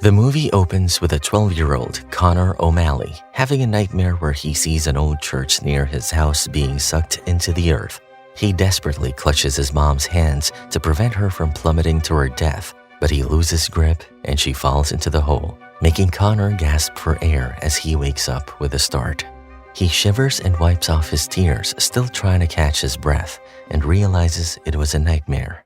The movie opens with a 12-year-old Conor O'Malley having a nightmare where he sees an old church near his house being sucked into the earth. He desperately clutches his mom's hands to prevent her from plummeting to her death, but he loses grip and she falls into the hole, making Conor gasp for air as he wakes up with a start. He shivers and wipes off his tears, still trying to catch his breath, and realizes it was a nightmare.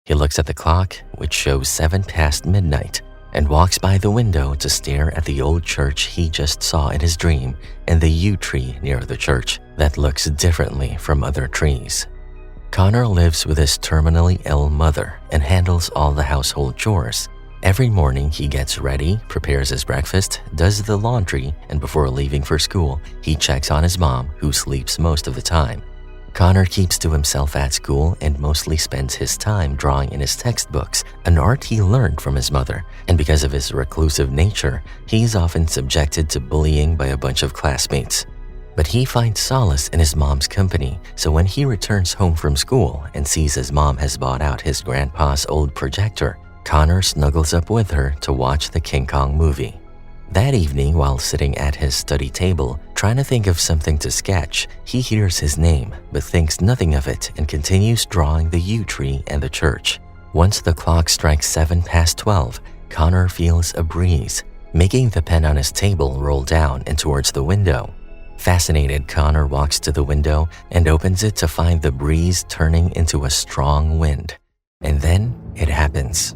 He looks at the clock, which shows 7 past midnight, and walks by the window to stare at the old church he just saw in his dream and the yew tree near the church that looks differently from other trees. Conor lives with his terminally ill mother and handles all the household chores. Every morning he gets ready, prepares his breakfast, does the laundry, and before leaving for school, he checks on his mom, who sleeps most of the time. Conor keeps to himself at school and mostly spends his time drawing in his textbooks, an art he learned from his mother, and because of his reclusive nature, he is often subjected to bullying by a bunch of classmates. But he finds solace in his mom's company, so when he returns home from school and sees his mom has bought out his grandpa's old projector, Conor snuggles up with her to watch the King Kong movie. That evening, while sitting at his study table, trying to think of something to sketch, he hears his name but thinks nothing of it and continues drawing the yew tree and the church. Once the clock strikes 7 past 12, Conor feels a breeze, making the pen on his table roll down and towards the window. Fascinated, Conor walks to the window and opens it to find the breeze turning into a strong wind. And then it happens.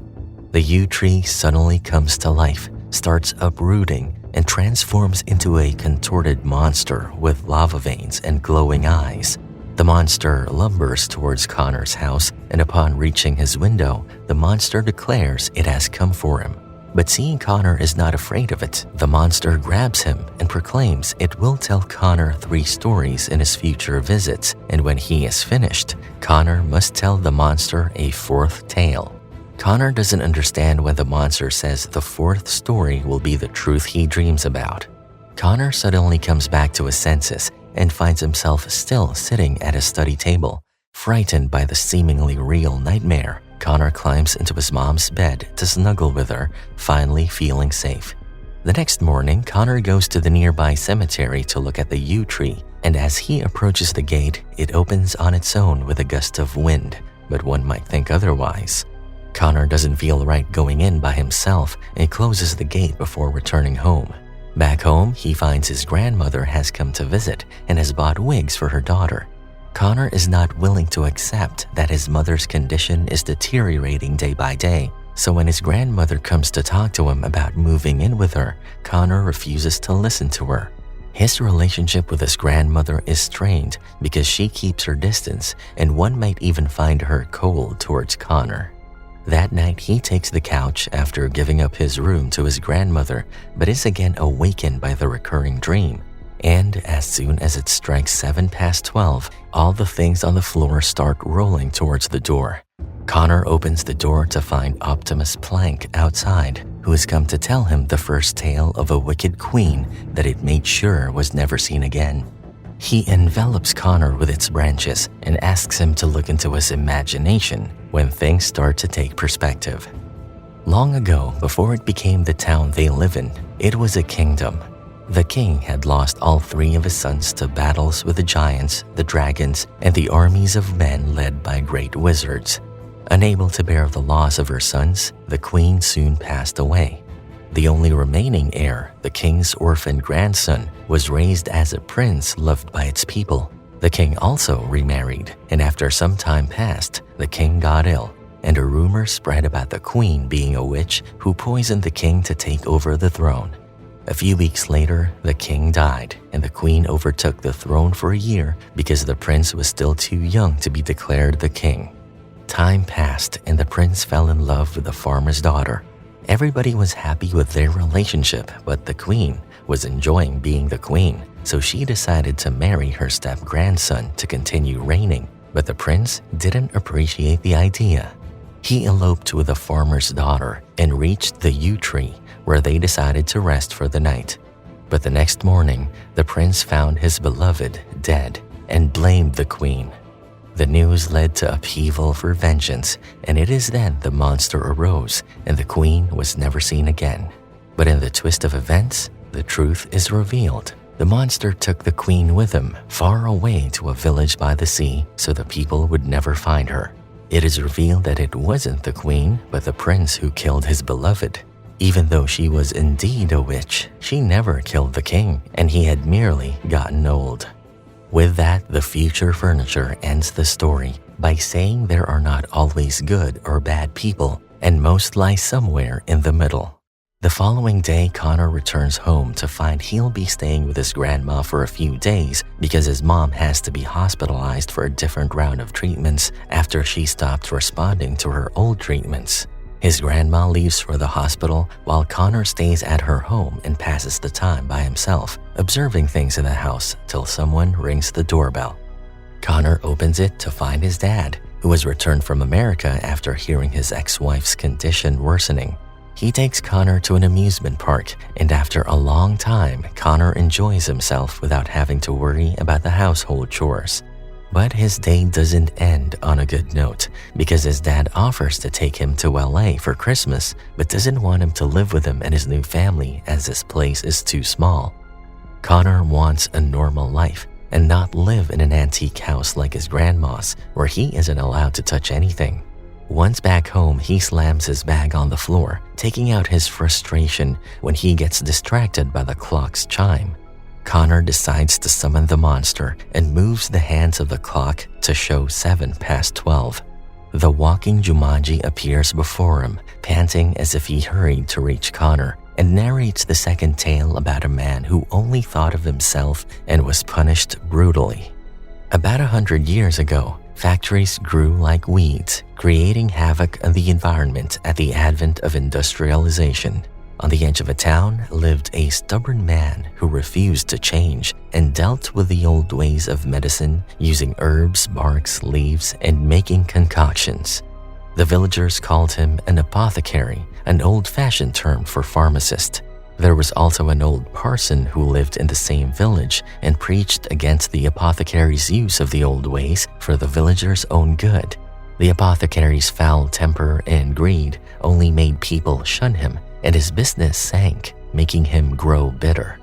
The yew tree suddenly comes to life, starts uprooting, and transforms into a contorted monster with lava veins and glowing eyes. The monster lumbers towards Conor's house, and upon reaching his window, the monster declares it has come for him. But seeing Conor is not afraid of it, the monster grabs him and proclaims it will tell Conor 3 stories in his future visits, and when he is finished, Conor must tell the monster a 4th tale. Conor doesn't understand when the monster says the 4th story will be the truth he dreams about. Conor suddenly comes back to his senses and finds himself still sitting at his study table. Frightened by the seemingly real nightmare, Conor climbs into his mom's bed to snuggle with her, finally feeling safe. The next morning, Conor goes to the nearby cemetery to look at the yew tree, and as he approaches the gate, it opens on its own with a gust of wind, but one might think otherwise. Conor doesn't feel right going in by himself and closes the gate before returning home. Back home, he finds his grandmother has come to visit and has bought wigs for her daughter. Conor is not willing to accept that his mother's condition is deteriorating day by day, so when his grandmother comes to talk to him about moving in with her, Conor refuses to listen to her. His relationship with his grandmother is strained because she keeps her distance, and one might even find her cold towards Conor. That night, he takes the couch after giving up his room to his grandmother, but is again awakened by the recurring dream. And as soon as it strikes 7 past 12, all the things on the floor start rolling towards the door. Conor opens the door to find Optimus Plank outside, who has come to tell him the first tale of a wicked queen that it made sure was never seen again. He envelops Conor with its branches and asks him to look into his imagination when things start to take perspective. Long ago, before it became the town they live in, it was a kingdom. The king had lost all 3 of his sons to battles with the giants, the dragons, and the armies of men led by great wizards. Unable to bear the loss of her sons, the queen soon passed away. The only remaining heir, the king's orphan grandson, was raised as a prince loved by its people. The king also remarried, and after some time passed, the king got ill, and a rumor spread about the queen being a witch who poisoned the king to take over the throne. A few weeks later, the king died, and the queen overtook the throne for a year because the prince was still too young to be declared the king. Time passed, and the prince fell in love with the farmer's daughter. Everybody was happy with their relationship, but the queen was enjoying being the queen, so she decided to marry her step-grandson to continue reigning. But the prince didn't appreciate the idea. He eloped with the farmer's daughter and reached the yew tree, where they decided to rest for the night. But the next morning, the prince found his beloved dead and blamed the queen. The news led to upheaval for vengeance, and it is then the monster arose and the queen was never seen again. But in the twist of events, the truth is revealed. The monster took the queen with him far away to a village by the sea so the people would never find her. It is revealed that it wasn't the queen, but the prince who killed his beloved. Even though she was indeed a witch, she never killed the king, and he had merely gotten old. With that, the future furniture ends the story by saying there are not always good or bad people, and most lie somewhere in the middle. The following day, Conor returns home to find he'll be staying with his grandma for a few days because his mom has to be hospitalized for a different round of treatments after she stopped responding to her old treatments. His grandma leaves for the hospital while Conor stays at her home and passes the time by himself, observing things in the house till someone rings the doorbell. Conor opens it to find his dad, who has returned from America after hearing his ex-wife's condition worsening. He takes Conor to an amusement park, and after a long time, Conor enjoys himself without having to worry about the household chores. But his day doesn't end on a good note because his dad offers to take him to LA for Christmas but doesn't want him to live with him and his new family as his place is too small. Conor wants a normal life and not live in an antique house like his grandma's where he isn't allowed to touch anything. Once back home, he slams his bag on the floor, taking out his frustration when he gets distracted by the clock's chime. Conor decides to summon the monster and moves the hands of the clock to show 7 past 12. The walking Jumanji appears before him, panting as if he hurried to reach Conor, and narrates the second tale about a man who only thought of himself and was punished brutally. About 100 years ago, factories grew like weeds, creating havoc on the environment at the advent of industrialization. On the edge of a town lived a stubborn man who refused to change and dealt with the old ways of medicine, using herbs, barks, leaves, and making concoctions. The villagers called him an apothecary, an old-fashioned term for pharmacist. There was also an old parson who lived in the same village and preached against the apothecary's use of the old ways for the villagers' own good. The apothecary's foul temper and greed only made people shun him, and his business sank, making him grow bitter.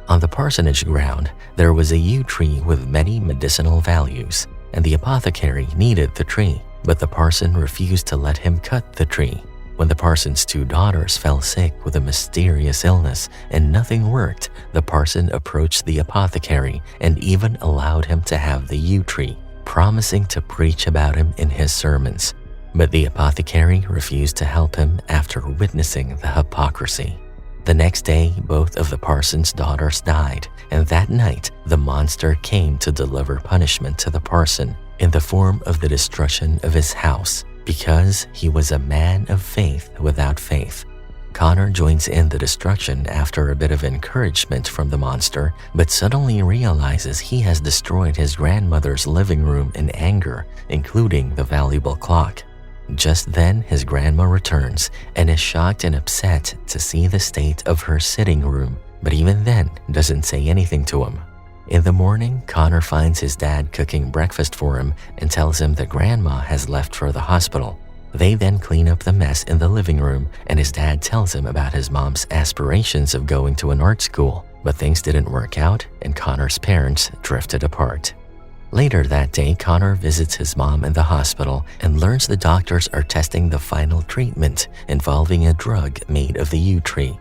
On the parsonage ground, there was a yew tree with many medicinal values, and the apothecary needed the tree, but the parson refused to let him cut the tree. When the parson's 2 daughters fell sick with a mysterious illness and nothing worked, the parson approached the apothecary and even allowed him to have the yew tree, promising to preach about him in his sermons. But the apothecary refused to help him after witnessing the hypocrisy. The next day, both of the parson's daughters died, and that night, the monster came to deliver punishment to the parson in the form of the destruction of his house, because he was a man of faith without faith. Conor joins in the destruction after a bit of encouragement from the monster, but suddenly realizes he has destroyed his grandmother's living room in anger, including the valuable clock. Just then, his grandma returns and is shocked and upset to see the state of her sitting room, but even then doesn't say anything to him. In the morning, Conor finds his dad cooking breakfast for him and tells him that grandma has left for the hospital. They then clean up the mess in the living room, and his dad tells him about his mom's aspirations of going to an art school, but things didn't work out and Conor's parents drifted apart. Later that day, Conor visits his mom in the hospital and learns the doctors are testing the final treatment involving a drug made of the yew tree.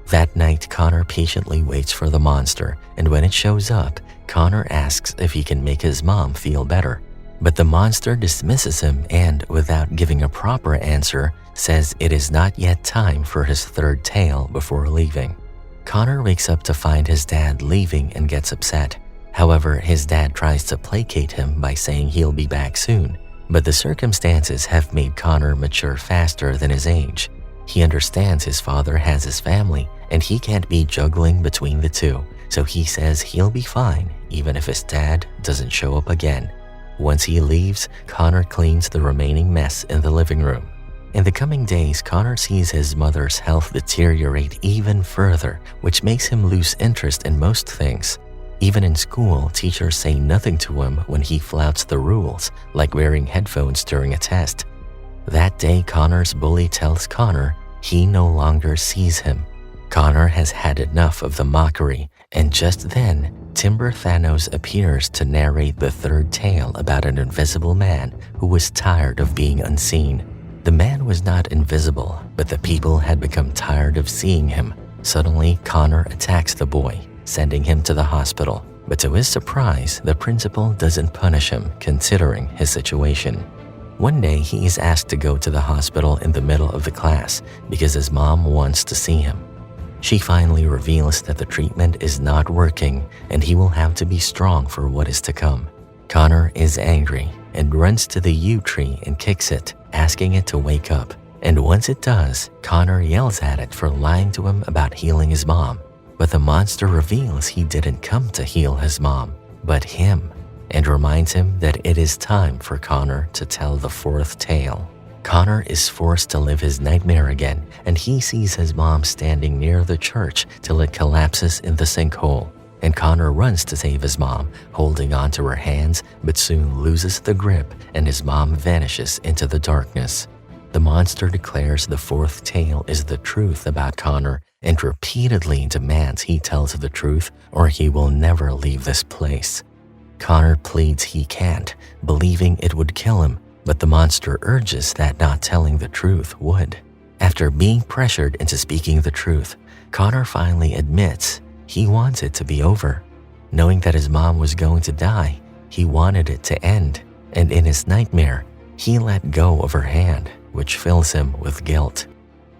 That night, Conor patiently waits for the monster, and when it shows up, Conor asks if he can make his mom feel better. But the monster dismisses him and, without giving a proper answer, says it is not yet time for his 3rd tale before leaving. Conor wakes up to find his dad leaving and gets upset. However, his dad tries to placate him by saying he'll be back soon, but the circumstances have made Conor mature faster than his age. He understands his father has his family, and he can't be juggling between the two, so he says he'll be fine even if his dad doesn't show up again. Once he leaves, Conor cleans the remaining mess in the living room. In the coming days, Conor sees his mother's health deteriorate even further, which makes him lose interest in most things. Even in school, teachers say nothing to him when he flouts the rules, like wearing headphones during a test. That day, Conor's bully tells Conor he no longer sees him. Conor has had enough of the mockery, and just then, Timber Thanos appears to narrate the third tale about an invisible man who was tired of being unseen. The man was not invisible, but the people had become tired of seeing him. Suddenly, Conor attacks the boy, sending him to the hospital. But to his surprise, the principal doesn't punish him, considering his situation. One day, he is asked to go to the hospital in the middle of the class because his mom wants to see him. She finally reveals that the treatment is not working and he will have to be strong for what is to come. Conor is angry and runs to the yew tree and kicks it, asking it to wake up. And once it does, Conor yells at it for lying to him about healing his mom. But the monster reveals he didn't come to heal his mom, but him, and reminds him that it is time for Conor to tell the fourth tale. Conor is forced to live his nightmare again, and he sees his mom standing near the church till it collapses in the sinkhole. And Conor runs to save his mom, holding on to her hands, but soon loses the grip and his mom vanishes into the darkness. The monster declares the fourth tale is the truth about Conor and repeatedly demands he tells the truth or he will never leave this place. Conor pleads he can't, believing it would kill him, but the monster urges that not telling the truth would. After being pressured into speaking the truth, Conor finally admits he wants it to be over. Knowing that his mom was going to die, he wanted it to end, and in his nightmare, he let go of her hand, which fills him with guilt.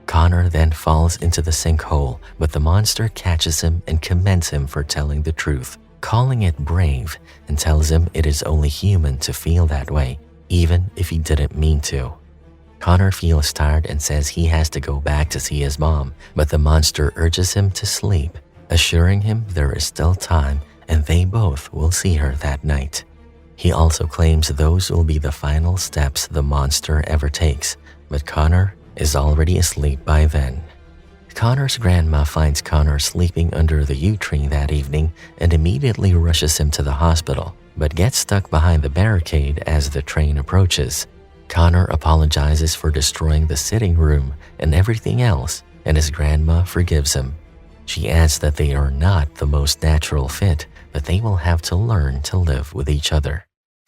Conor then falls into the sinkhole, but the monster catches him and commends him for telling the truth, calling it brave, and tells him it is only human to feel that way, even if he didn't mean to. Conor feels tired and says he has to go back to see his mom, but the monster urges him to sleep, assuring him there is still time and they both will see her that night. He also claims those will be the final steps the monster ever takes, but Conor is already asleep by then. Conor's grandma finds Conor sleeping under the yew tree that evening and immediately rushes him to the hospital, but gets stuck behind the barricade as the train approaches. Conor apologizes for destroying the sitting room and everything else, and his grandma forgives him. She adds that they are not the most natural fit, but they will have to learn to live with each other.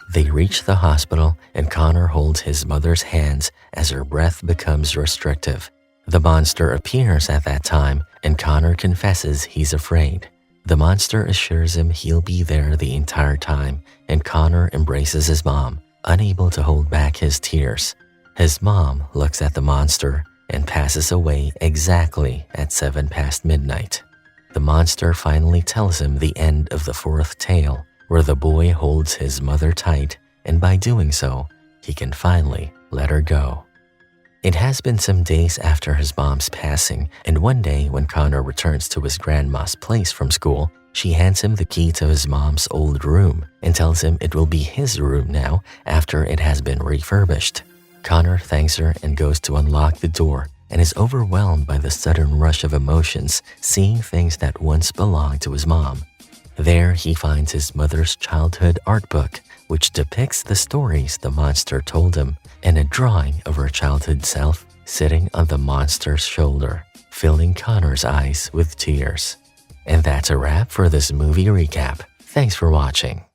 They reach the hospital and Conor holds his mother's hands as her breath becomes restrictive. The monster appears at that time and Conor confesses he's afraid. The monster assures him he'll be there the entire time, and Conor embraces his mom, unable to hold back his tears. His mom looks at the monster and passes away exactly at 7 past midnight. The monster finally tells him the end of the fourth tale, where the boy holds his mother tight, and by doing so, he can finally let her go. It has been some days after his mom's passing, and one day when Conor returns to his grandma's place from school, she hands him the key to his mom's old room and tells him it will be his room now after it has been refurbished. Conor thanks her and goes to unlock the door and is overwhelmed by the sudden rush of emotions, seeing things that once belonged to his mom. There he finds his mother's childhood art book, which depicts the stories the monster told him, and a drawing of her childhood self sitting on the monster's shoulder, filling Conor's eyes with tears. And that's a wrap for this movie recap. Thanks for watching.